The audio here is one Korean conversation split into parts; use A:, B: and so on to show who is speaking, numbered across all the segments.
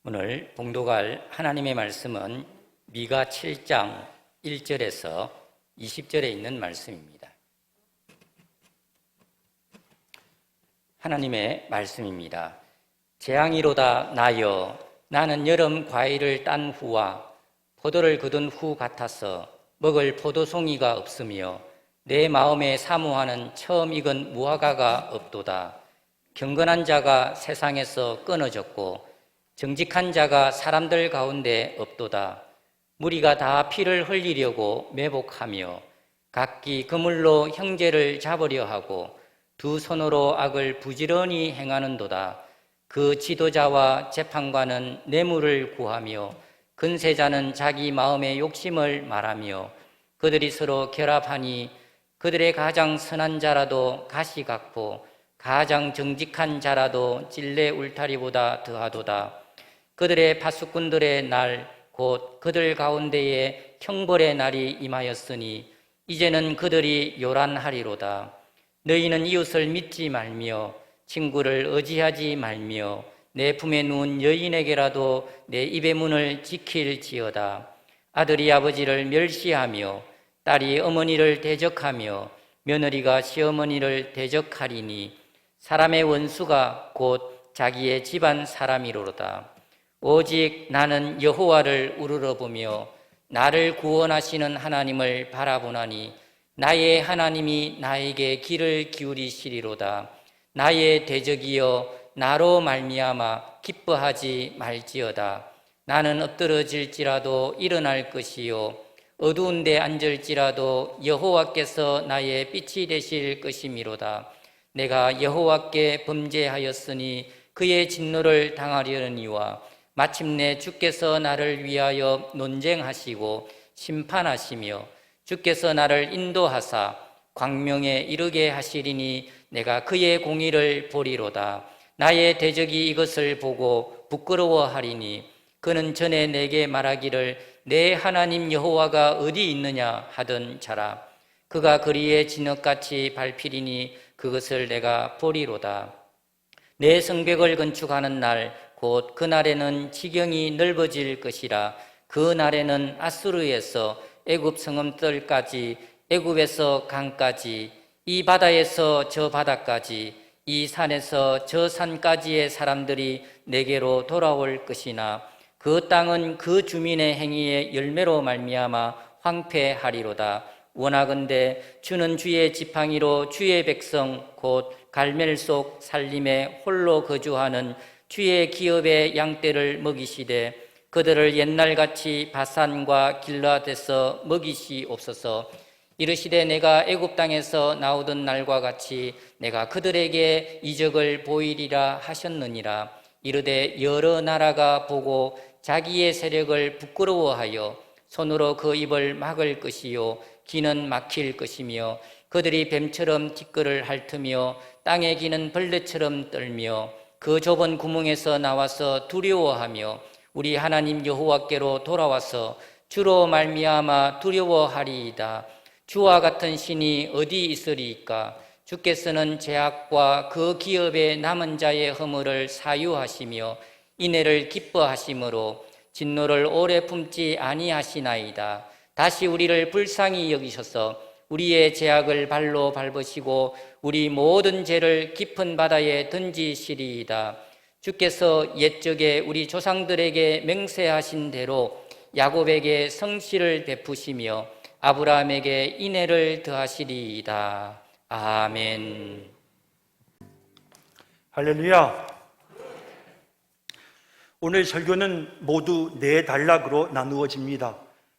A: 오늘 봉독할 하나님의 말씀은 미가 7장 1절에서 20절에 있는 말씀입니다. 하나님의 말씀입니다. 재앙이로다 나여 나는 여름 과일을 딴 후와 포도를 거둔 후 같아서 먹을 포도송이가 없으며 내 마음에 사모하는 처음 익은 무화과가 없도다. 경건한 자가 세상에서 끊어졌고 정직한 자가 사람들 가운데 없도다. 무리가 다 피를 흘리려고 매복하며 각기 그물로 형제를 잡으려 하고 두 손으로 악을 부지런히 행하는도다. 그 지도자와 재판관은 뇌물을 구하며 근세자는 자기 마음의 욕심을 말하며 그들이 서로 결합하니 그들의 가장 선한 자라도 가시 같고 가장 정직한 자라도 찔레 울타리보다 더하도다. 그들의 파수꾼들의 날 곧 그들 가운데에 형벌의 날이 임하였으니 이제는 그들이 요란하리로다. 너희는 이웃을 믿지 말며 친구를 의지하지 말며 내 품에 누운 여인에게라도 내 입의 문을 지킬지어다. 아들이 아버지를 멸시하며 딸이 어머니를 대적하며 며느리가 시어머니를 대적하리니 사람의 원수가 곧 자기의 집안 사람이로다. 오직 나는 여호와를 우러러보며 나를 구원하시는 하나님을 바라보나니 나의 하나님이 나에게 귀를 기울이시리로다. 나의 대적이여 나로 말미암아 기뻐하지 말지어다. 나는 엎드러질지라도 일어날 것이요 어두운 데 앉을지라도 여호와께서 나의 빛이 되실 것이미로다. 내가 여호와께 범죄하였으니 그의 진노를 당하려니와 마침내 주께서 나를 위하여 논쟁하시고 심판하시며 주께서 나를 인도하사 광명에 이르게 하시리니 내가 그의 공의를 보리로다. 나의 대적이 이것을 보고 부끄러워하리니 그는 전에 내게 말하기를 내 하나님 여호와가 어디 있느냐 하던 자라. 그가 거리에 진흙같이 밟히리니 그것을 내가 보리로다. 내 성벽을 건축하는 날 곧 그날에는 지경이 넓어질 것이라. 그 날에는 아수르에서 애굽 성읍들까지 애굽에서 강까지 이 바다에서 저 바다까지 이 산에서 저 산까지의 사람들이 내게로 돌아올 것이나 그 땅은 그 주민의 행위의 열매로 말미암아 황폐하리로다. 원하건대 주는 주의 지팡이로 주의 백성 곧 갈멜 속 살림에 홀로 거주하는 주의 기업의 양떼를 먹이시되 그들을 옛날같이 바산과 길라앗에서 먹이시옵소서. 이르시되 내가 애굽 땅에서 나오던 날과 같이 내가 그들에게 이적을 보이리라 하셨느니라. 이르되 여러 나라가 보고 자기의 세력을 부끄러워하여 손으로 그 입을 막을 것이요 귀는 막힐 것이며 그들이 뱀처럼 티끌을 핥으며 땅에 기는 벌레처럼 떨며 그 좁은 구멍에서 나와서 두려워하며 우리 하나님 여호와께로 돌아와서 주로 말미암아 두려워하리이다. 주와 같은 신이 어디 있으리이까? 주께서는 제약과 그 기업의 남은 자의 허물을 사유하시며 인애를 기뻐하심으로 진노를 오래 품지 아니하시나이다. 다시 우리를 불쌍히 여기셔서 우리의 제약을 발로 밟으시고 우리 모든 죄를 깊은 바다에 던지시리이다. 주께서 옛적에 우리 조상들에게 맹세하신 대로 야곱에게 성실을 베푸시며 아브라함에게 인애를 더하시리이다. 아멘.
B: 할렐루야. 오늘 설교는 모두 4단락으로 나누어집니다.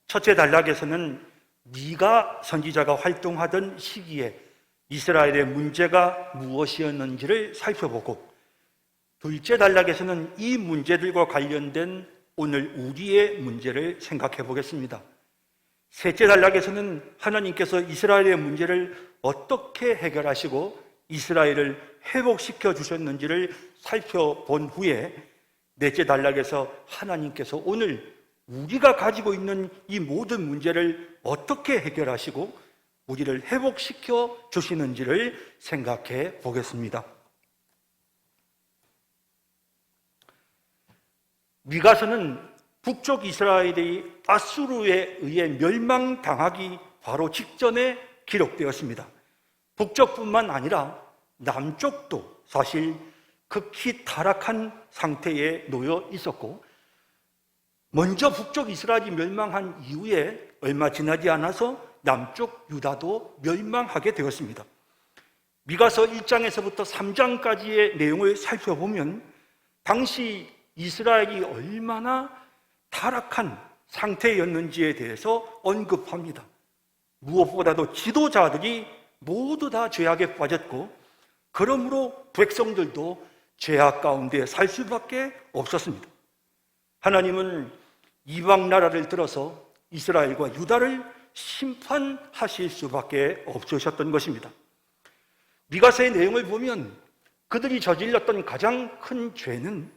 B: 첫째 단락에서는 미가 선지자가 활동하던 시기에 이스라엘의 문제가 무엇이었는지를 살펴보고, 둘째 단락에서는 이 문제들과 관련된 오늘 우리의 문제를 생각해 보겠습니다. 셋째 단락에서는 하나님께서 이스라엘의 문제를 어떻게 해결하시고 이스라엘을 회복시켜 주셨는지를 살펴본 후에 넷째 단락에서 하나님께서 오늘 우리가 가지고 있는 이 모든 문제를 어떻게 해결하시고 우리를 회복시켜 주시는지를 생각해 보겠습니다. 미가서는 북쪽 이스라엘이 아수르에 의해 멸망당하기 바로 직전에 기록되었습니다. 북쪽뿐만 아니라 남쪽도 사실 극히 타락한 상태에 놓여 있었고, 먼저 북쪽 이스라엘이 멸망한 이후에 얼마 지나지 않아서 남쪽 유다도 멸망하게 되었습니다. 미가서 1장에서부터 3장까지의 내용을 살펴보면 당시 이스라엘이 얼마나 타락한 상태였는지에 대해서 언급합니다. 무엇보다도 지도자들이 모두 다 죄악에 빠졌고, 그러므로 백성들도 죄악 가운데 살 수밖에 없었습니다. 하나님은 이방 나라를 들어서 이스라엘과 유다를 심판하실 수밖에 없으셨던 것입니다. 미가서의 내용을 보면 그들이 저질렀던 가장 큰 죄는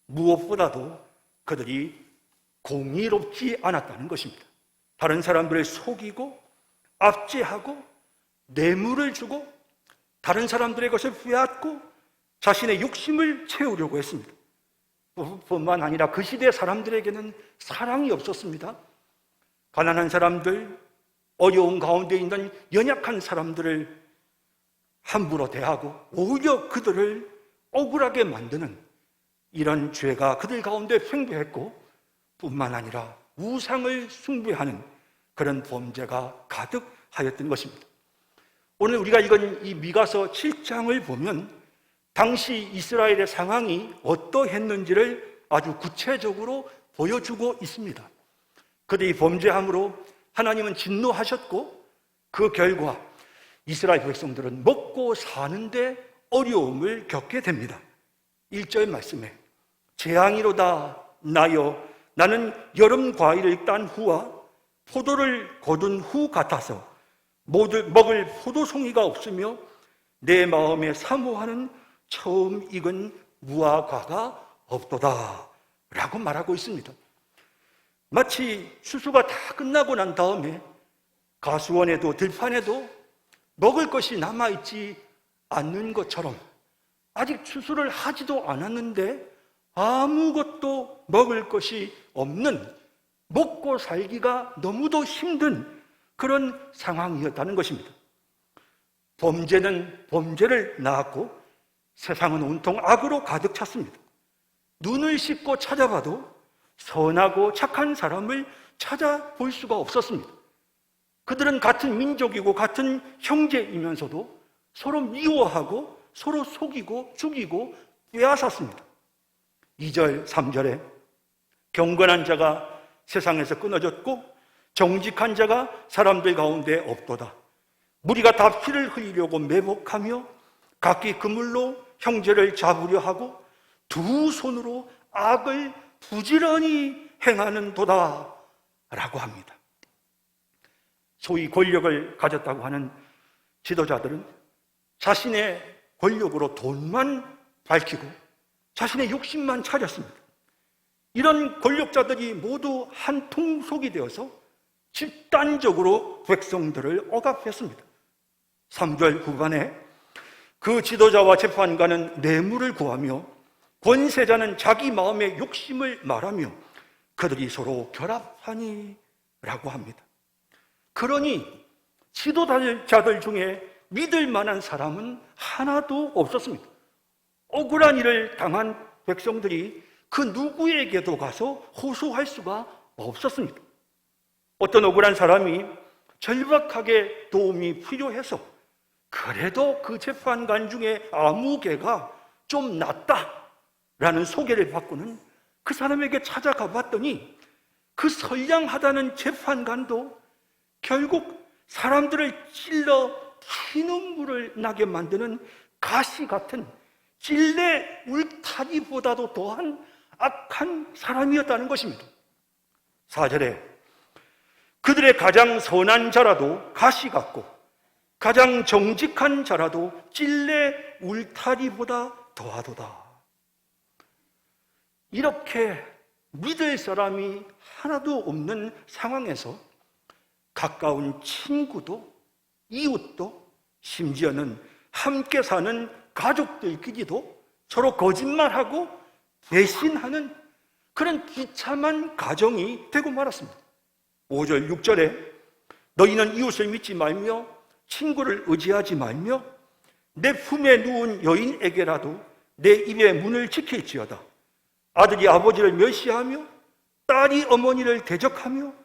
B: 무엇보다도 그들이 공의롭지 않았다는 것입니다. 다른 사람들을 속이고 압제하고 뇌물을 주고 다른 사람들의 것을 빼앗고 자신의 욕심을 채우려고 했습니다. 뿐만 아니라 그 시대 사람들에게는 사랑이 없었습니다. 가난한 사람들, 어려운 가운데 있는 연약한 사람들을 함부로 대하고 오히려 그들을 억울하게 만드는 이런 죄가 그들 가운데 횡배했고, 뿐만 아니라 우상을 숭배하는 그런 범죄가 가득하였던 것입니다. 오늘 우리가 읽은 이 미가서 7장을 보면 당시 이스라엘의 상황이 어떠했는지를 아주 구체적으로 보여주고 있습니다. 그들이 범죄함으로 하나님은 진노하셨고, 그 결과 이스라엘 백성들은 먹고 사는데 어려움을 겪게 됩니다. 1절 말씀에 재앙이로다 나여 나는 여름 과일을 딴 후와 포도를 거둔 후 같아서 먹을 포도송이가 없으며 내 마음에 사모하는 처음 익은 무화과가 없도다 라고 말하고 있습니다. 마치 추수가 다 끝나고 난 다음에 가수원에도 들판에도 먹을 것이 남아있지 않는 것처럼 아직 추수를 하지도 않았는데 아무것도 먹을 것이 없는, 먹고 살기가 너무도 힘든 그런 상황이었다는 것입니다. 범죄는 범죄를 낳았고 세상은 온통 악으로 가득 찼습니다. 눈을 씻고 찾아봐도 선하고 착한 사람을 찾아볼 수가 없었습니다. 그들은 같은 민족이고 같은 형제이면서도 서로 미워하고 서로 속이고 죽이고 빼앗았습니다. 2절, 3절에 경건한 자가 세상에서 끊어졌고 정직한 자가 사람들 가운데 없도다. 무리가 다 피를 흘리려고 매복하며 각기 그물로 형제를 잡으려 하고 두 손으로 악을 부지런히 행하는 도다 라고 합니다. 소위 권력을 가졌다고 하는 지도자들은 자신의 권력으로 돈만 밝히고 자신의 욕심만 차렸습니다. 이런 권력자들이 모두 한 통속이 되어서 집단적으로 백성들을 억압했습니다. 3절 후반에 그 지도자와 재판관은 뇌물을 구하며 권세자는 자기 마음의 욕심을 말하며 그들이 서로 결합하니 라고 합니다. 그러니 지도자들 중에 믿을 만한 사람은 하나도 없었습니다. 억울한 일을 당한 백성들이 그 누구에게도 가서 호소할 수가 없었습니다. 어떤 억울한 사람이 절박하게 도움이 필요해서 그래도 그 재판관 중에 아무 개가 좀 낫다라는 소개를 받고는 그 사람에게 찾아가 봤더니 그 선량하다는 재판관도 결국 사람들을 찔러 피눈물을 나게 만드는 가시 같은 찔레 울타리보다도 더한 악한 사람이었다는 것입니다. 4절에 그들의 가장 선한 자라도 가시 같고 가장 정직한 자라도 찔레 울타리보다 더하도다. 이렇게 믿을 사람이 하나도 없는 상황에서 가까운 친구도 이웃도 심지어는 함께 사는 가족들끼리도 서로 거짓말하고 배신하는 그런 비참한 가정이 되고 말았습니다. 5절, 6절에 너희는 이웃을 믿지 말며 친구를 의지하지 말며 내 품에 누운 여인에게라도 내 입의 문을 지킬지어다. 아들이 아버지를 멸시하며 딸이 어머니를 대적하며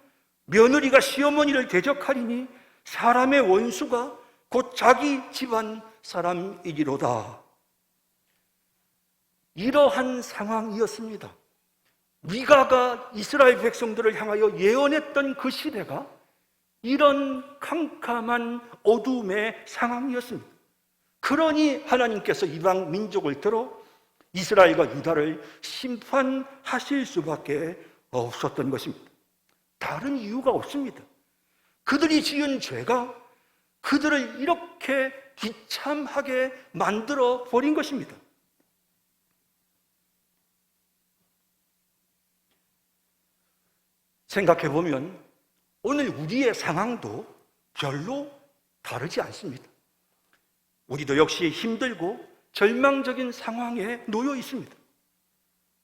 B: 며느리가 시어머니를 대적하리니 사람의 원수가 곧 자기 집안 사람이리로다. 이러한 상황이었습니다. 미가가 이스라엘 백성들을 향하여 예언했던 그 시대가 이런 캄캄한 어둠의 상황이었습니다. 그러니 하나님께서 이방 민족을 들어 이스라엘과 유다를 심판하실 수밖에 없었던 것입니다. 다른 이유가 없습니다. 그들이 지은 죄가 그들을 이렇게 비참하게 만들어 버린 것입니다. 생각해 보면 오늘 우리의 상황도 별로 다르지 않습니다. 우리도 역시 힘들고 절망적인 상황에 놓여 있습니다.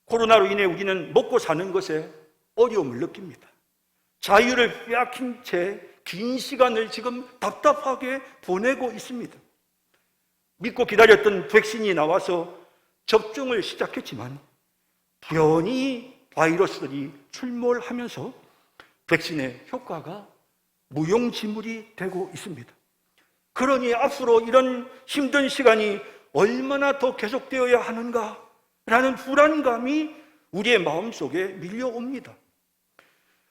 B: 코로나로 인해 우리는 먹고 사는 것에 어려움을 느낍니다. 자유를 빼앗긴 채 긴 시간을 지금 답답하게 보내고 있습니다. 믿고 기다렸던 백신이 나와서 접종을 시작했지만 변이 바이러스들이 출몰하면서 백신의 효과가 무용지물이 되고 있습니다. 그러니 앞으로 이런 힘든 시간이 얼마나 더 계속되어야 하는가라는 불안감이 우리의 마음속에 밀려옵니다.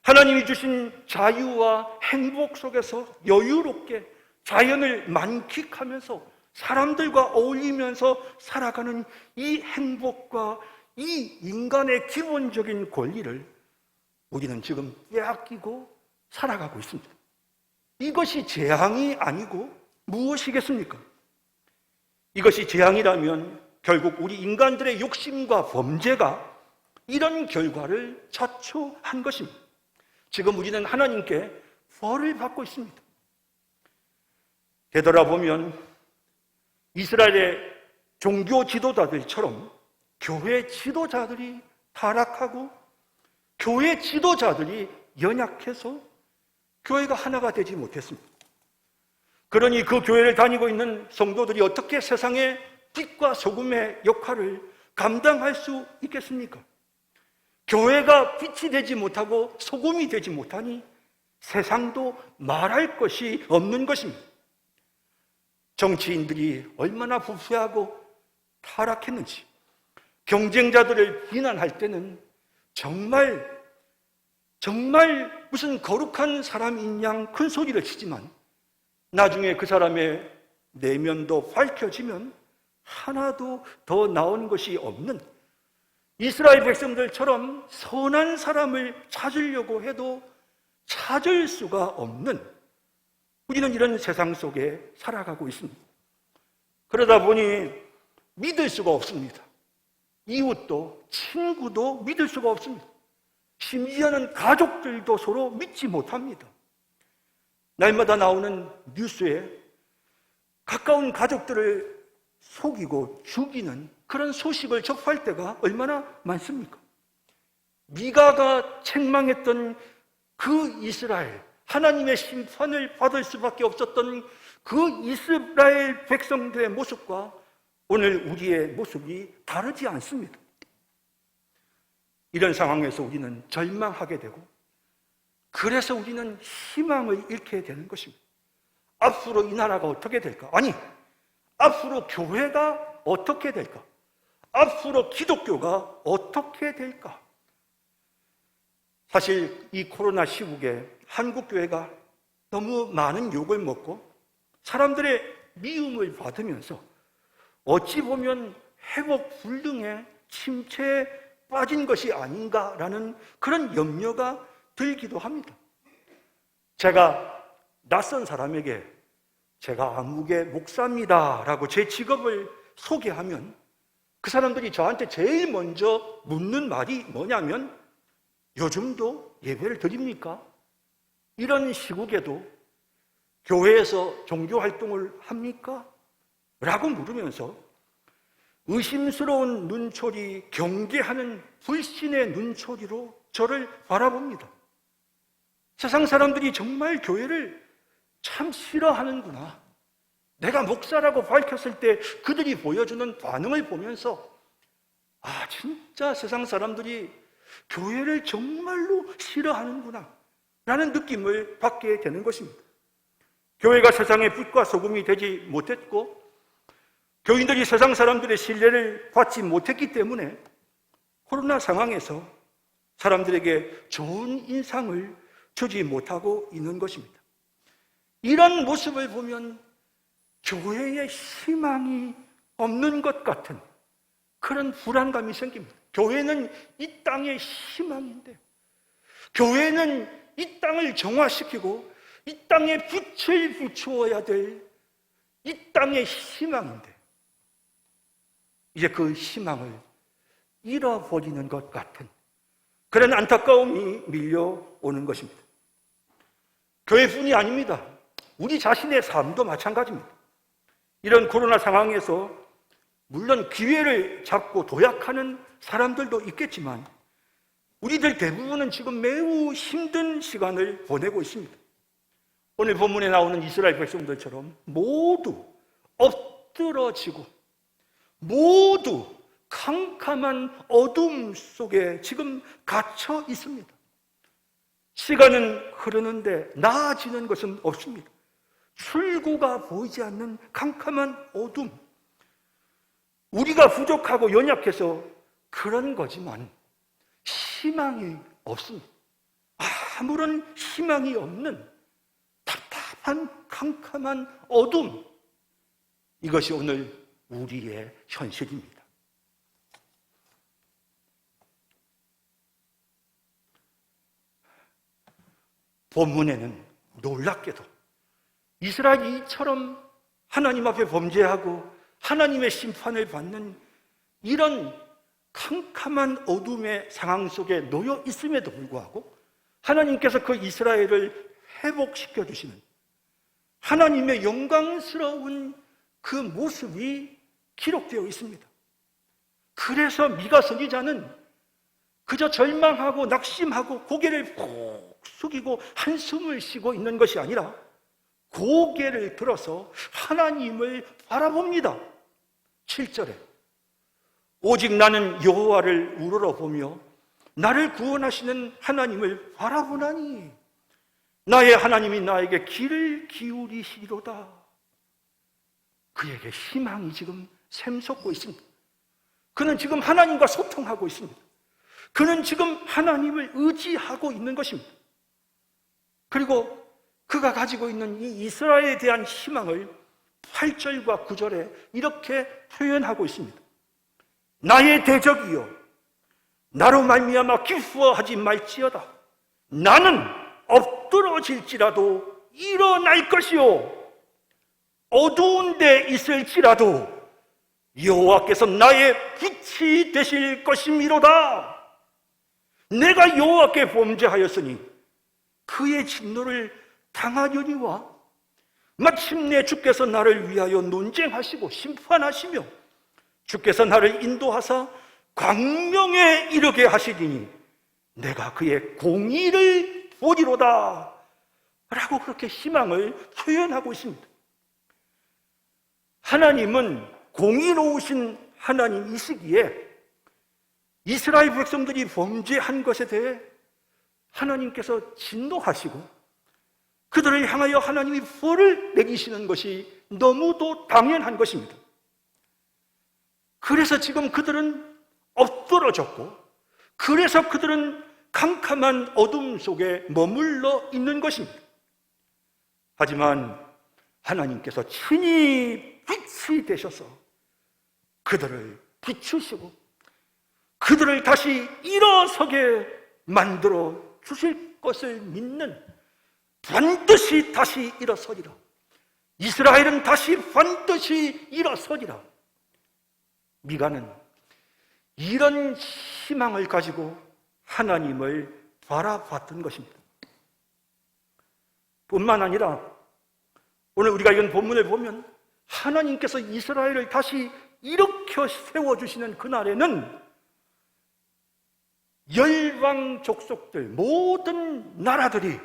B: 하나님이 주신 자유와 행복 속에서 여유롭게 자연을 만끽하면서 사람들과 어울리면서 살아가는 이 행복과 이 인간의 기본적인 권리를 우리는 지금 빼앗기고 살아가고 있습니다. 이것이 재앙이 아니고 무엇이겠습니까? 이것이 재앙이라면 결국 우리 인간들의 욕심과 범죄가 이런 결과를 자초한 것입니다. 지금 우리는 하나님께 벌을 받고 있습니다. 되돌아보면 이스라엘의 종교 지도자들처럼 교회 지도자들이 타락하고 교회 지도자들이 연약해서 교회가 하나가 되지 못했습니다. 그러니 그 교회를 다니고 있는 성도들이 어떻게 세상의 빛과 소금의 역할을 감당할 수 있겠습니까? 교회가 빛이 되지 못하고 소금이 되지 못하니 세상도 말할 것이 없는 것입니다. 정치인들이 얼마나 부패하고 타락했는지, 경쟁자들을 비난할 때는 정말 무슨 거룩한 사람인 양 큰 소리를 치지만 나중에 그 사람의 내면도 밝혀지면 하나도 더 나온 것이 없는 이스라엘 백성들처럼 선한 사람을 찾으려고 해도 찾을 수가 없는 우리는 이런 세상 속에 살아가고 있습니다. 그러다 보니 믿을 수가 없습니다. 이웃도 친구도 믿을 수가 없습니다. 심지어는 가족들도 서로 믿지 못합니다. 날마다 나오는 뉴스에 가까운 가족들을 속이고 죽이는 그런 소식을 접할 때가 얼마나 많습니까? 미가가 책망했던 그 이스라엘, 하나님의 심판을 받을 수밖에 없었던 그 이스라엘 백성들의 모습과 오늘 우리의 모습이 다르지 않습니다. 이런 상황에서 우리는 절망하게 되고 그래서 우리는 희망을 잃게 되는 것입니다. 앞으로 이 나라가 어떻게 될까? 아니, 앞으로 교회가 어떻게 될까? 앞으로 기독교가 어떻게 될까? 사실 이 코로나 시국에 한국 교회가 너무 많은 욕을 먹고 사람들의 미움을 받으면서 어찌 보면 회복 불능의 침체에 빠진 것이 아닌가라는 그런 염려가 들기도 합니다. 제가 낯선 사람에게 제가 안국의 목사입니다라고 제 직업을 소개하면 그 사람들이 저한테 제일 먼저 묻는 말이 뭐냐면 요즘도 예배를 드립니까? 이런 시국에도 교회에서 종교활동을 합니까? 라고 물으면서 의심스러운 눈초리, 경계하는 불신의 눈초리로 저를 바라봅니다. 세상 사람들이 정말 교회를 참 싫어하는구나. 내가 목사라고 밝혔을 때 그들이 보여주는 반응을 보면서 아, 진짜 세상 사람들이 교회를 정말로 싫어하는구나 라는 느낌을 받게 되는 것입니다. 교회가 세상의 빛과 소금이 되지 못했고 교인들이 세상 사람들의 신뢰를 받지 못했기 때문에 코로나 상황에서 사람들에게 좋은 인상을 주지 못하고 있는 것입니다. 이런 모습을 보면 교회에 희망이 없는 것 같은 그런 불안감이 생깁니다. 교회는 이 땅의 희망인데, 교회는 이 땅을 정화시키고 이 땅에 빛을 비추어야 될 이 땅의 희망인데 이제 그 희망을 잃어버리는 것 같은 그런 안타까움이 밀려오는 것입니다. 교회뿐이 아닙니다. 우리 자신의 삶도 마찬가지입니다. 이런 코로나 상황에서 물론 기회를 잡고 도약하는 사람들도 있겠지만 우리들 대부분은 지금 매우 힘든 시간을 보내고 있습니다. 오늘 본문에 나오는 이스라엘 백성들처럼 모두 엎드러지고 모두 캄캄한 어둠 속에 지금 갇혀 있습니다. 시간은 흐르는데 나아지는 것은 없습니다. 출구가 보이지 않는 캄캄한 어둠. 우리가 부족하고 연약해서 그런 거지만 희망이 없습니다. 아무런 희망이 없는 답답한 캄캄한 어둠. 이것이 오늘 우리의 현실입니다. 본문에는 놀랍게도 이스라엘이처럼 하나님 앞에 범죄하고 하나님의 심판을 받는 이런 캄캄한 어둠의 상황 속에 놓여 있음에도 불구하고 하나님께서 그 이스라엘을 회복시켜 주시는 하나님의 영광스러운 그 모습이 기록되어 있습니다. 그래서 미가 선지자는 그저 절망하고 낙심하고 고개를 푹 숙이고 한숨을 쉬고 있는 것이 아니라 고개를 들어서 하나님을 바라봅니다. 7절에 오직 나는 여호와를 우러러보며 나를 구원하시는 하나님을 바라보나니 나의 하나님이 나에게 귀를 기울이시리로다. 그에게 희망이 지금 샘솟고 있습니다. 그는 지금 하나님과 소통하고 있습니다. 그는 지금 하나님을 의지하고 있는 것입니다. 그리고 그가 가지고 있는 이 이스라엘에 대한 희망을 8절과 9절에 이렇게 표현하고 있습니다. 나의 대적이여 나로 말미암아 기뻐하지 말지어다. 나는 엎드러질지라도 일어날 것이요 어두운 데 있을지라도 여호와께서 나의 빛이 되실 것이미로다. 내가 여호와께 범죄하였으니 그의 진노를 당하려니와 마침내 주께서 나를 위하여 논쟁하시고 심판하시며 주께서 나를 인도하사 광명에 이르게 하시리니 내가 그의 공의를 보리로다 라고 그렇게 희망을 표현하고 있습니다. 하나님은 공의로우신 하나님이시기에 이스라엘 백성들이 범죄한 것에 대해 하나님께서 진노하시고 그들을 향하여 하나님이 벌을 내리시는 것이 너무도 당연한 것입니다. 그래서 지금 그들은 엎드러졌고 그래서 그들은 캄캄한 어둠 속에 머물러 있는 것입니다. 하지만 하나님께서 친히 빛이 되셔서 그들을 비추시고 그들을 다시 일어서게 만들어 주실 것을 믿는 반드시 다시 일어서리라. 이스라엘은 다시 반드시 일어서리라. 미가는 이런 희망을 가지고 하나님을 바라봤던 것입니다. 뿐만 아니라 오늘 우리가 이건 본문을 보면 하나님께서 이스라엘을 다시 일으켜 세워주시는 그날에는 열방 족속들, 모든 나라들이,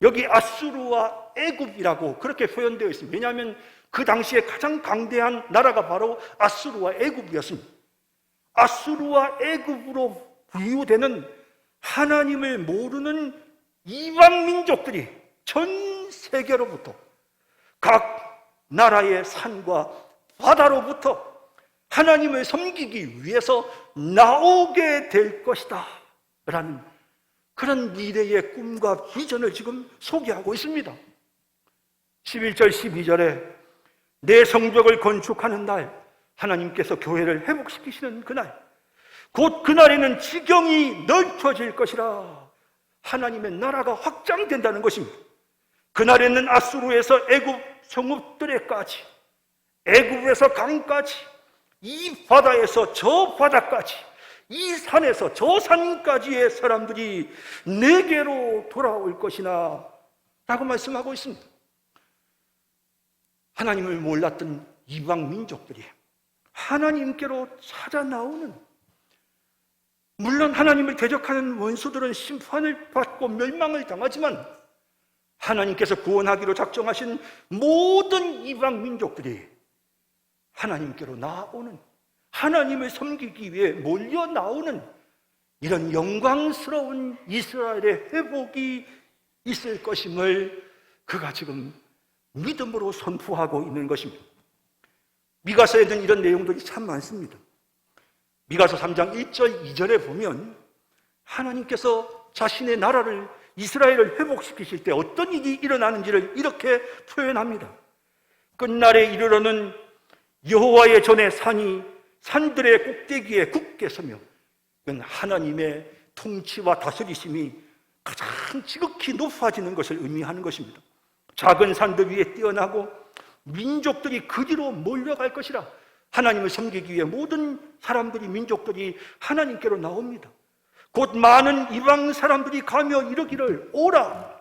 B: 여기 아수르와 애굽이라고 그렇게 표현되어 있습니다. 왜냐하면 그 당시에 가장 강대한 나라가 바로 아수르와 애굽이었습니다. 아수르와 애굽으로 부유되는 하나님을 모르는 이방 민족들이 전 세계로부터, 각 나라의 산과 바다로부터 하나님을 섬기기 위해서 나오게 될 것이다 라는 그런 미래의 꿈과 비전을 지금 소개하고 있습니다. 11절 12절에 내 성벽을 건축하는 날, 하나님께서 교회를 회복시키시는 그날, 곧 그날에는 지경이 넓혀질 것이라. 하나님의 나라가 확장된다는 것입니다. 그날에는 아수르에서 애굽 성읍들에까지, 애굽에서 강까지, 이 바다에서 저 바다까지, 이 산에서 저 산까지의 사람들이 내게로 돌아올 것이나 라고 말씀하고 있습니다. 하나님을 몰랐던 이방 민족들이 하나님께로 찾아 나오는, 물론 하나님을 대적하는 원수들은 심판을 받고 멸망을 당하지만 하나님께서 구원하기로 작정하신 모든 이방 민족들이 하나님께로 나오는, 하나님을 섬기기 위해 몰려 나오는 이런 영광스러운 이스라엘의 회복이 있을 것임을 그가 지금 믿음으로 선포하고 있는 것입니다. 미가서에는 이런 내용들이 참 많습니다. 미가서 3장 1절 2절에 보면 하나님께서 자신의 나라를, 이스라엘을 회복시키실 때 어떤 일이 일어나는지를 이렇게 표현합니다. 끝날에 이르러는 여호와의 전에 산이 산들의 꼭대기에 굳게 서며, 그건 하나님의 통치와 다스리심이 가장 지극히 높아지는 것을 의미하는 것입니다. 작은 산들 위에 뛰어나고 민족들이 그 뒤로 몰려갈 것이라. 하나님을 섬기기 위해 모든 사람들이, 민족들이 하나님께로 나옵니다. 곧 많은 이방 사람들이 가며 이르기를, 오라,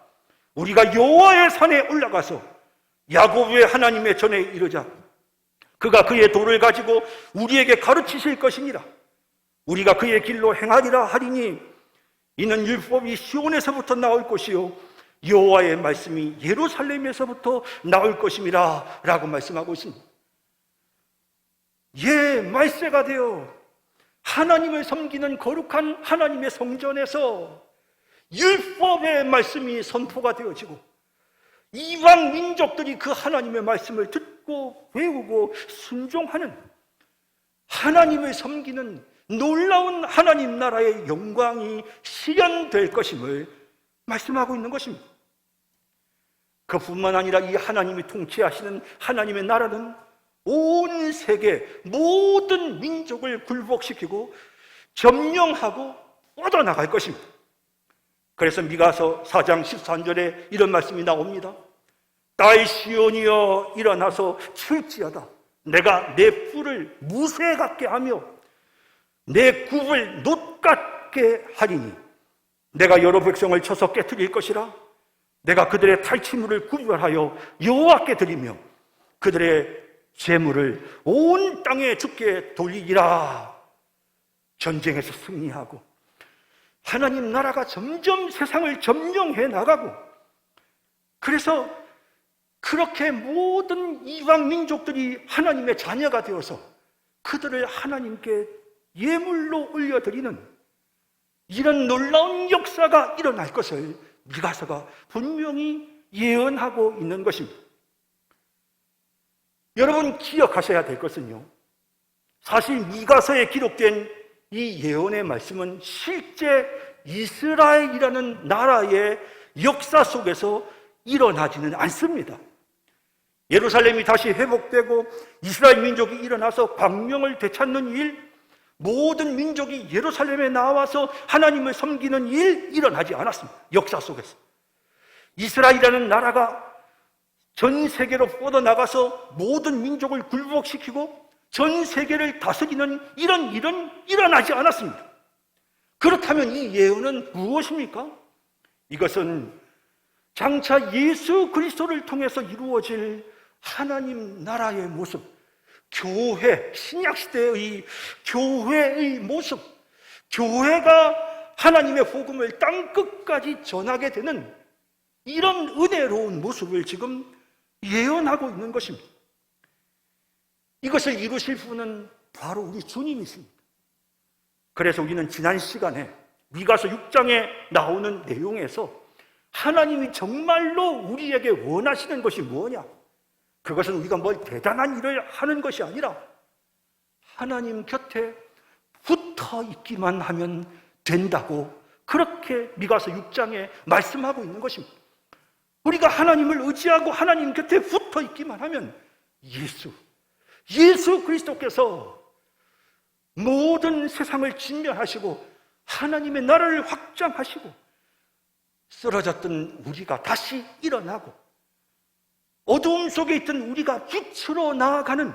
B: 우리가 여호와의 산에 올라가서 야곱의 하나님의 전에 이르자. 그가 그의 도를 가지고 우리에게 가르치실 것이니라. 우리가 그의 길로 행하리라 하리니 이는 율법이 시온에서부터 나올 것이요 여호와의 말씀이 예루살렘에서부터 나올 것임이라 라고 말씀하고 있습니다. 예, 말세가 되어 하나님을 섬기는 거룩한 하나님의 성전에서 율법의 말씀이 선포가 되어지고 이방 민족들이 그 하나님의 말씀을 듣고 배우고 순종하는, 하나님을 섬기는 놀라운 하나님 나라의 영광이 실현될 것임을 말씀하고 있는 것입니다. 그뿐만 아니라 이 하나님이 통치하시는 하나님의 나라는 온 세계 모든 민족을 굴복시키고 점령하고 뻗어나갈 것입니다. 그래서 미가서 4장 13절에 이런 말씀이 나옵니다. 딸 시온이여 일어나서 출지하다. 내가 내 뿔을 무쇠 같게 하며 내 굽을 놋 같게 하리니 내가 여러 백성을 쳐서 깨뜨릴 것이라. 내가 그들의 탈취물을 구별하여 여호와께 드리며 그들의 재물을 온 땅에 주께 돌리리라. 전쟁에서 승리하고 하나님 나라가 점점 세상을 점령해 나가고, 그래서 그렇게 모든 이방 민족들이 하나님의 자녀가 되어서 그들을 하나님께 예물로 올려드리는 이런 놀라운 역사가 일어날 것을 미가서가 분명히 예언하고 있는 것입니다. 여러분 기억하셔야 될 것은요, 사실 미가서에 기록된 이 예언의 말씀은 실제 이스라엘이라는 나라의 역사 속에서 일어나지는 않습니다. 예루살렘이 다시 회복되고 이스라엘 민족이 일어나서 광명을 되찾는 일, 모든 민족이 예루살렘에 나와서 하나님을 섬기는 일 일어나지 않았습니다. 역사 속에서 이스라엘이라는 나라가 전 세계로 뻗어나가서 모든 민족을 굴복시키고 전 세계를 다스리는 이런 일은 일어나지 않았습니다. 그렇다면 이 예언은 무엇입니까? 이것은 장차 예수 그리스도를 통해서 이루어질 하나님 나라의 모습, 교회, 신약시대의 교회의 모습, 교회가 하나님의 복음을 땅끝까지 전하게 되는 이런 은혜로운 모습을 지금 예언하고 있는 것입니다. 이것을 이루실 분은 바로 우리 주님이십니다. 그래서 우리는 지난 시간에 미가서 6장에 나오는 내용에서 하나님이 정말로 우리에게 원하시는 것이 뭐냐? 그것은 우리가 뭘 대단한 일을 하는 것이 아니라 하나님 곁에 붙어 있기만 하면 된다고 그렇게 미가서 6장에 말씀하고 있는 것입니다. 우리가 하나님을 의지하고 하나님 곁에 붙어 있기만 하면 예수 그리스도께서 모든 세상을 진멸하시고 하나님의 나라를 확장하시고 쓰러졌던 우리가 다시 일어나고 어두움 속에 있던 우리가 빛으로 나아가는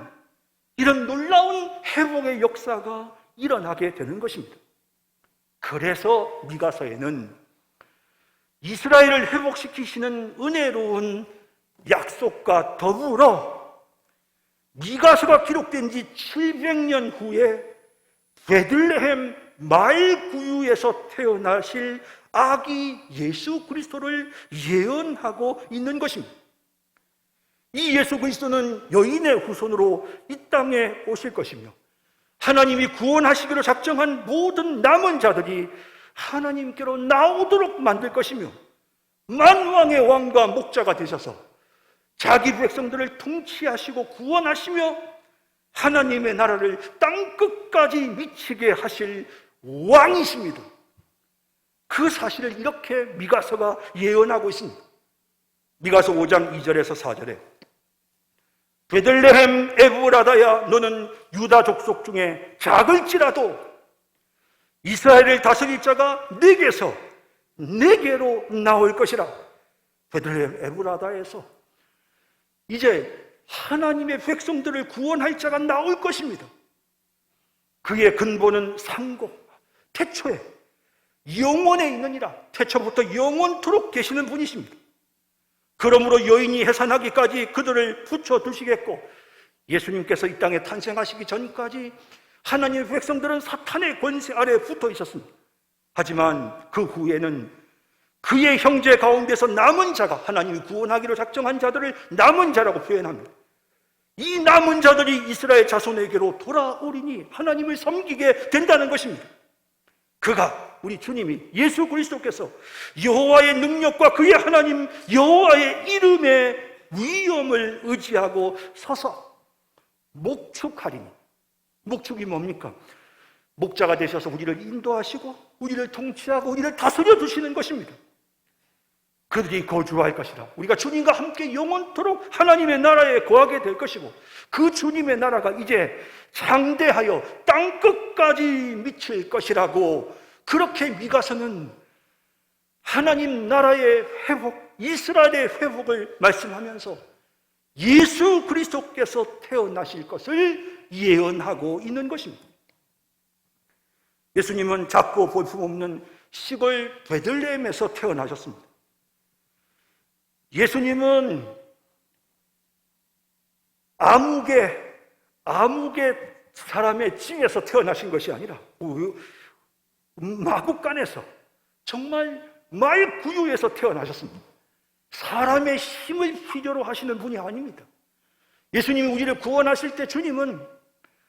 B: 이런 놀라운 회복의 역사가 일어나게 되는 것입니다. 그래서 미가서에는 이스라엘을 회복시키시는 은혜로운 약속과 더불어 미가서가 기록된 지 700년 후에 베들레헴 말구유에서 태어나실 아기 예수 그리스도를 예언하고 있는 것입니다. 이 예수 그리스도는 여인의 후손으로 이 땅에 오실 것이며 하나님이 구원하시기로 작정한 모든 남은 자들이 하나님께로 나오도록 만들 것이며 만왕의 왕과 목자가 되셔서 자기 백성들을 통치하시고 구원하시며 하나님의 나라를 땅끝까지 미치게 하실 왕이십니다. 그 사실을 이렇게 미가서가 예언하고 있습니다. 미가서 5장 2절에서 4절에 베들레헴 에브라다야 너는 유다 족속 중에 작을지라도 이스라엘을 다스릴 자가 네게서 네게로 나올 것이라. 베들레헴 에브라다에서 이제 하나님의 백성들을 구원할 자가 나올 것입니다. 그의 근본은 상고 태초에 영원에 있느니라. 태초부터 영원토록 계시는 분이십니다. 그러므로 여인이 해산하기까지 그들을 붙여두시겠고 예수님께서 이 땅에 탄생하시기 전까지 하나님의 백성들은 사탄의 권세 아래에 붙어 있었습니다. 하지만 그 후에는 그의 형제 가운데서 남은 자가 하나님이 구원하기로 작정한 자들을 남은 자라고 표현합니다. 이 남은 자들이 이스라엘 자손에게로 돌아오리니 하나님을 섬기게 된다는 것입니다. 그가 우리 주님이 예수 그리스도께서 여호와의 능력과 그의 하나님 여호와의 이름의 위엄을 의지하고 서서 목축하리니, 목축이 뭡니까? 목자가 되셔서 우리를 인도하시고 우리를 통치하고 우리를 다스려 주시는 것입니다. 그들이 거주할 것이라. 우리가 주님과 함께 영원토록 하나님의 나라에 거하게 될 것이고 그 주님의 나라가 이제 장대하여 땅끝까지 미칠 것이라고 그렇게 미가서는 하나님 나라의 회복, 이스라엘의 회복을 말씀하면서 예수 그리스도께서 태어나실 것을 예언하고 있는 것입니다. 예수님은 작고 볼품없는 시골 베들레헴에서 태어나셨습니다. 예수님은 아무개 사람의 찜에서 태어나신 것이 아니라 마국간에서 정말 말구유에서 태어나셨습니다. 사람의 힘을 필요로 하시는 분이 아닙니다. 예수님이 우리를 구원하실 때 주님은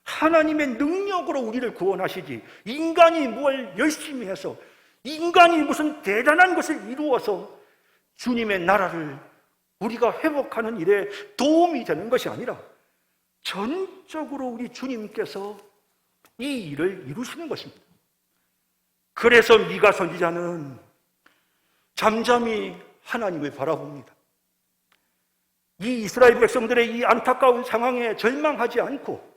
B: 하나님의 능력으로 우리를 구원하시지 인간이 뭘 열심히 해서 인간이 무슨 대단한 것을 이루어서 주님의 나라를 우리가 회복하는 일에 도움이 되는 것이 아니라 전적으로 우리 주님께서 이 일을 이루시는 것입니다. 그래서 미가 선지자는 잠잠히 하나님을 바라봅니다. 이 이스라엘 백성들의 이 안타까운 상황에 절망하지 않고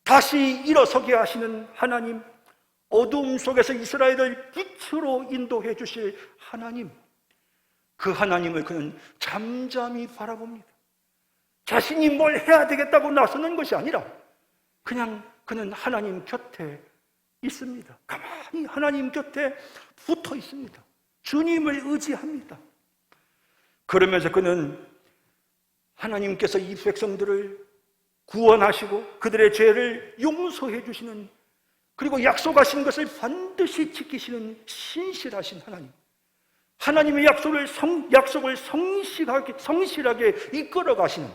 B: 다시 일어서게 하시는 하나님, 어두움 속에서 이스라엘을 빛으로 인도해 주실 하나님, 그 하나님을 그는 잠잠히 바라봅니다. 자신이 뭘 해야 되겠다고 나서는 것이 아니라 그냥 그는 하나님 곁에 있습니다. 가만히 하나님 곁에 붙어 있습니다. 주님을 의지합니다. 그러면서 그는 하나님께서 이 백성들을 구원하시고 그들의 죄를 용서해 주시는, 그리고 약속하신 것을 반드시 지키시는 신실하신 하나님, 하나님의 약속을 성실하게 이끌어 가시는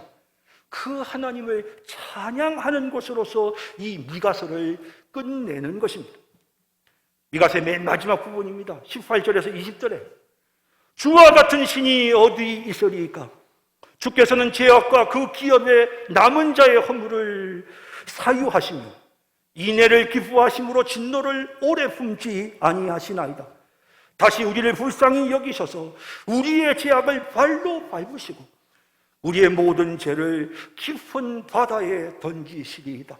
B: 그 하나님을 찬양하는 것으로서 이 미가서를 끝내는 것입니다. 미가서의 맨 마지막 부분입니다. 18절에서 20절에 주와 같은 신이 어디 있으리이까? 주께서는 죄악과 그 기업의 남은 자의 허물을 사유하시며 인애를 기뻐하심으로 진노를 오래 품지 아니하시나이다. 다시 우리를 불쌍히 여기셔서 우리의 죄악을 발로 밟으시고 우리의 모든 죄를 깊은 바다에 던지시리이다.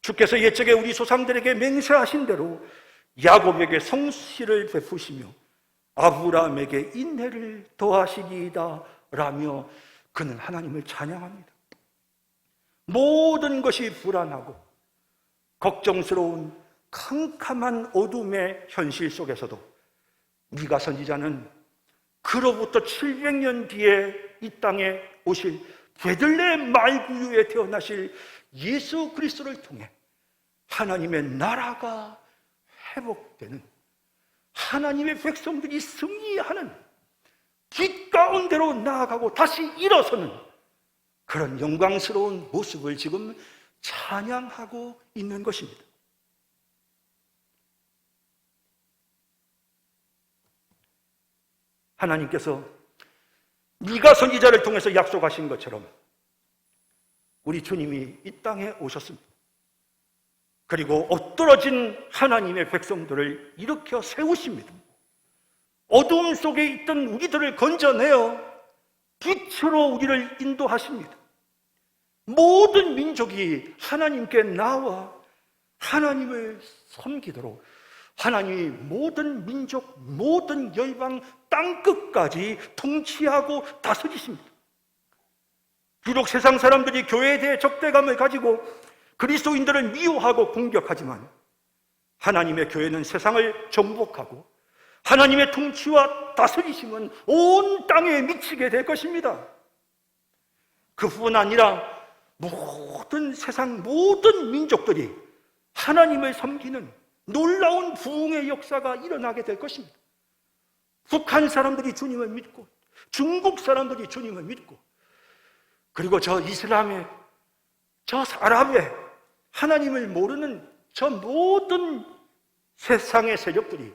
B: 주께서 옛적에 우리 조상들에게 맹세하신 대로 야곱에게 성실을 베푸시며 아브라함에게 인애를 더하시리이다 라며 그는 하나님을 찬양합니다. 모든 것이 불안하고 걱정스러운 캄캄한 어둠의 현실 속에서도 미가 선지자는 그로부터 700년 뒤에 이 땅에 오실 베들레헴 말구유에 태어나실 예수 그리스도를 통해 하나님의 나라가 회복되는, 하나님의 백성들이 승리하는, 빛 가운데로 나아가고 다시 일어서는 그런 영광스러운 모습을 지금 찬양하고 있는 것입니다. 하나님께서 미가 선지자를 통해서 약속하신 것처럼 우리 주님이 이 땅에 오셨습니다. 그리고 엎드러진 하나님의 백성들을 일으켜 세우십니다. 어두움 속에 있던 우리들을 건져내어 빛으로 우리를 인도하십니다. 모든 민족이 하나님께 나와 하나님을 섬기도록 하나님이 모든 민족, 모든 열방, 땅끝까지 통치하고 다스리십니다. 비록 세상 사람들이 교회에 대해 적대감을 가지고 그리스도인들을 미워하고 공격하지만 하나님의 교회는 세상을 정복하고 하나님의 통치와 다스리심은 온 땅에 미치게 될 것입니다. 그뿐 아니라 모든 세상 모든 민족들이 하나님을 섬기는 놀라운 부흥의 역사가 일어나게 될 것입니다. 북한 사람들이 주님을 믿고 중국 사람들이 주님을 믿고 그리고 저 이슬람의 저 아랍의 하나님을 모르는 저 모든 세상의 세력들이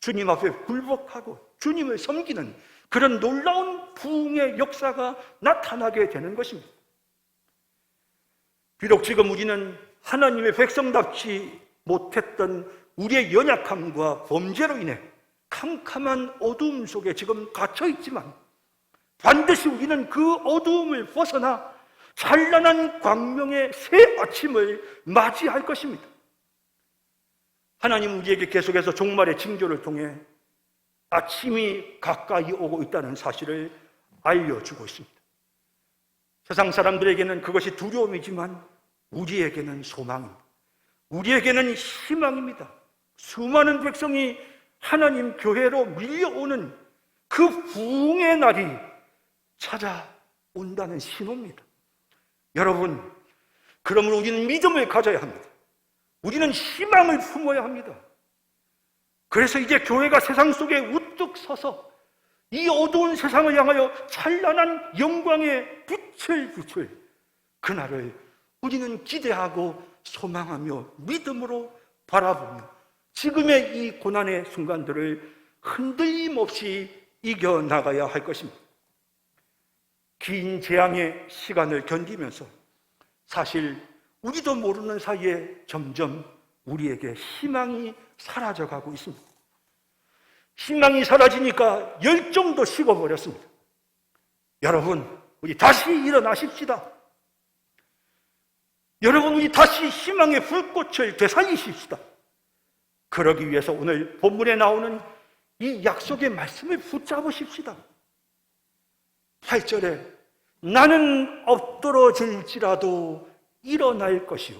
B: 주님 앞에 굴복하고 주님을 섬기는 그런 놀라운 부흥의 역사가 나타나게 되는 것입니다. 비록 지금 우리는 하나님의 백성답지 못했던 우리의 연약함과 범죄로 인해 캄캄한 어두움 속에 지금 갇혀 있지만 반드시 우리는 그 어두움을 벗어나 찬란한 광명의 새 아침을 맞이할 것입니다. 하나님 우리에게 계속해서 종말의 징조를 통해 아침이 가까이 오고 있다는 사실을 알려주고 있습니다. 세상 사람들에게는 그것이 두려움이지만 우리에게는 소망입니다. 우리에게는 희망입니다. 수많은 백성이 하나님 교회로 밀려오는 그 부흥의 날이 찾아온다는 신호입니다. 여러분, 그러므로 우리는 믿음을 가져야 합니다. 우리는 희망을 품어야 합니다. 그래서 이제 교회가 세상 속에 우뚝 서서 이 어두운 세상을 향하여 찬란한 영광의 빛을 비출 그날을 우리는 기대하고 소망하며 믿음으로 바라보며 지금의 이 고난의 순간들을 흔들림 없이 이겨나가야 할 것입니다. 긴 재앙의 시간을 견디면서 사실 우리도 모르는 사이에 점점 우리에게 희망이 사라져가고 있습니다. 희망이 사라지니까 열정도 식어버렸습니다. 여러분, 우리 다시 일어나십시다. 여러분, 우리 다시 희망의 불꽃을 되살리십시다. 그러기 위해서 오늘 본문에 나오는 이 약속의 말씀을 붙잡으십시다. 8절에 나는 엎드러질지라도 일어날 것이요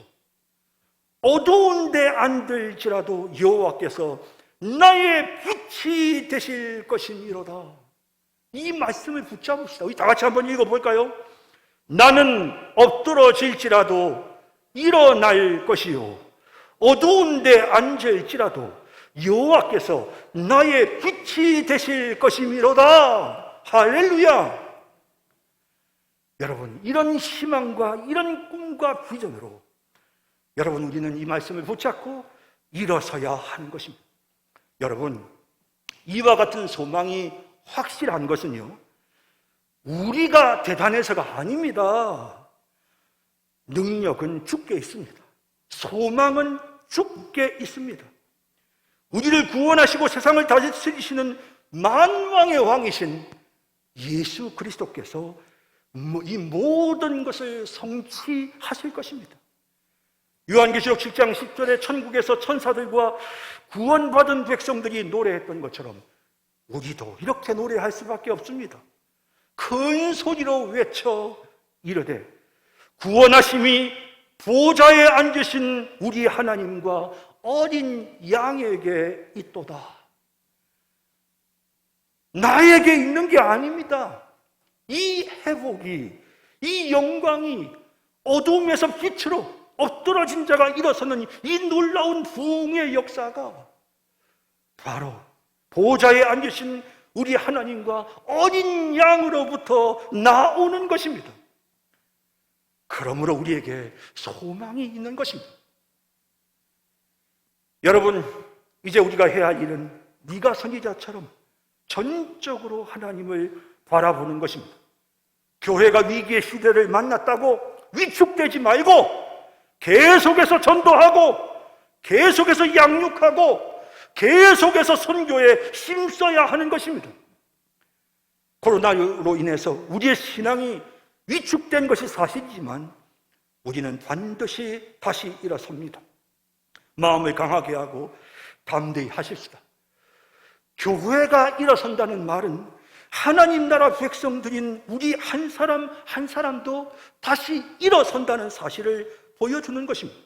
B: 어두운 데 앉을지라도 여호와께서 나의 빛이 되실 것이니로다. 이 말씀을 붙잡읍시다. 우리 다 같이 한번 읽어볼까요? 나는 엎드러질지라도 일어날 것이요 어두운 데 앉을지라도 여호와께서 나의 빛이 되실 것이미로다. 할렐루야. 여러분, 이런 희망과 이런 꿈과 비전으로 여러분, 우리는 이 말씀을 붙잡고 일어서야 하는 것입니다. 여러분, 이와 같은 소망이 확실한 것은요, 우리가 대단해서가 아닙니다. 능력은 주께 있습니다. 소망은 주께 있습니다. 우리를 구원하시고 세상을 다스리시는 만왕의 왕이신 예수 그리스도께서 이 모든 것을 성취하실 것입니다. 요한계시록 7장 10절에 천국에서 천사들과 구원받은 백성들이 노래했던 것처럼 우리도 이렇게 노래할 수밖에 없습니다. 큰 소리로 외쳐 이르되 구원하심이 보좌에 앉으신 우리 하나님과 어린 양에게 있도다. 나에게 있는 게 아닙니다. 이 회복이, 이 영광이 어둠에서 빛으로 엎드러진 자가 일어서는 이 놀라운 부흥의 역사가 바로 보좌에 앉으신 우리 하나님과 어린 양으로부터 나오는 것입니다. 그러므로 우리에게 소망이 있는 것입니다. 여러분, 이제 우리가 해야 할 일은 미가 선지자처럼 전적으로 하나님을 바라보는 것입니다. 교회가 위기의 시대를 만났다고 위축되지 말고 계속해서 전도하고 계속해서 양육하고 계속해서 선교에 힘써야 하는 것입니다. 코로나로 인해서 우리의 신앙이 위축된 것이 사실이지만 우리는 반드시 다시 일어섭니다. 마음을 강하게 하고 담대히 하십시다. 교회가 일어선다는 말은 하나님 나라 백성들인 우리 한 사람 한 사람도 다시 일어선다는 사실을 보여주는 것입니다.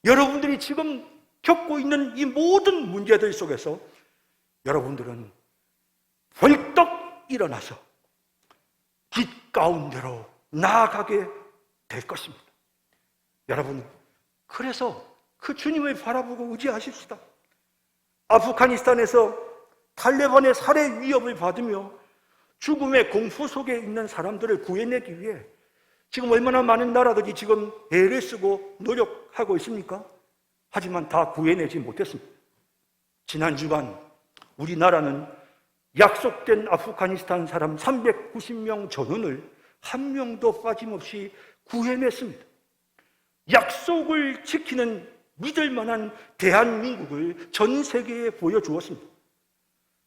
B: 여러분들이 지금 겪고 있는 이 모든 문제들 속에서 여러분들은 벌떡 일어나서 빛 가운데로 나아가게 될 것입니다. 여러분, 그래서 그 주님을 바라보고 의지하십시다. 아프가니스탄에서 탈레반의 살해 위협을 받으며 죽음의 공포 속에 있는 사람들을 구해내기 위해 지금 얼마나 많은 나라들이 지금 애를 쓰고 노력하고 있습니까? 하지만 다 구해내지 못했습니다. 지난 주간 우리나라는 약속된 아프가니스탄 사람 390명 전원을 한 명도 빠짐없이 구해냈습니다. 약속을 지키는 믿을 만한 대한민국을 전 세계에 보여주었습니다.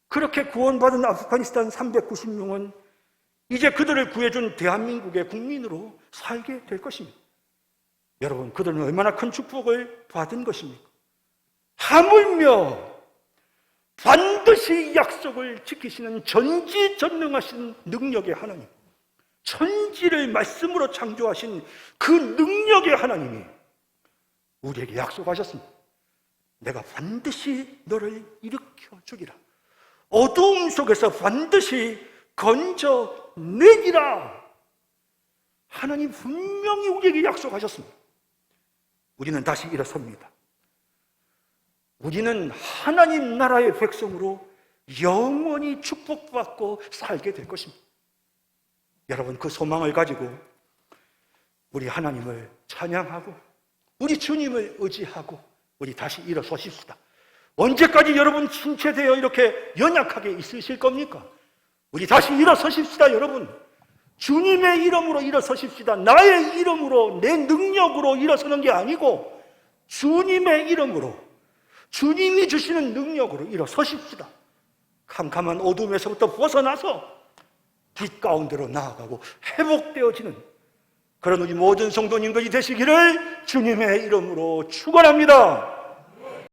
B: 그렇게 구원받은 아프가니스탄 390명은 이제 그들을 구해준 대한민국의 국민으로 살게 될 것입니다. 여러분, 그들은 얼마나 큰 축복을 받은 것입니까? 하물며 반드시 약속을 지키시는 전지전능하신 능력의 하나님, 천지를 말씀으로 창조하신 그 능력의 하나님이 우리에게 약속하셨습니다. 내가 반드시 너를 일으켜 주리라. 어두움 속에서 반드시 건져내리라. 하나님 분명히 우리에게 약속하셨습니다. 우리는 다시 일어섭니다. 우리는 하나님 나라의 백성으로 영원히 축복받고 살게 될 것입니다. 여러분, 그 소망을 가지고 우리 하나님을 찬양하고 우리 주님을 의지하고 우리 다시 일어서십시다. 언제까지 여러분 침체되어 이렇게 연약하게 있으실 겁니까? 우리 다시 일어서십시다. 여러분, 주님의 이름으로 일어서십시다. 나의 이름으로, 내 능력으로 일어서는 게 아니고 주님의 이름으로, 주님이 주시는 능력으로 일어서십시다. 캄캄한 어둠에서부터 벗어나서 빛 가운데로 나아가고 회복되어지는 그런 우리 모든 성도님들이 되시기를 주님의 이름으로 축원합니다.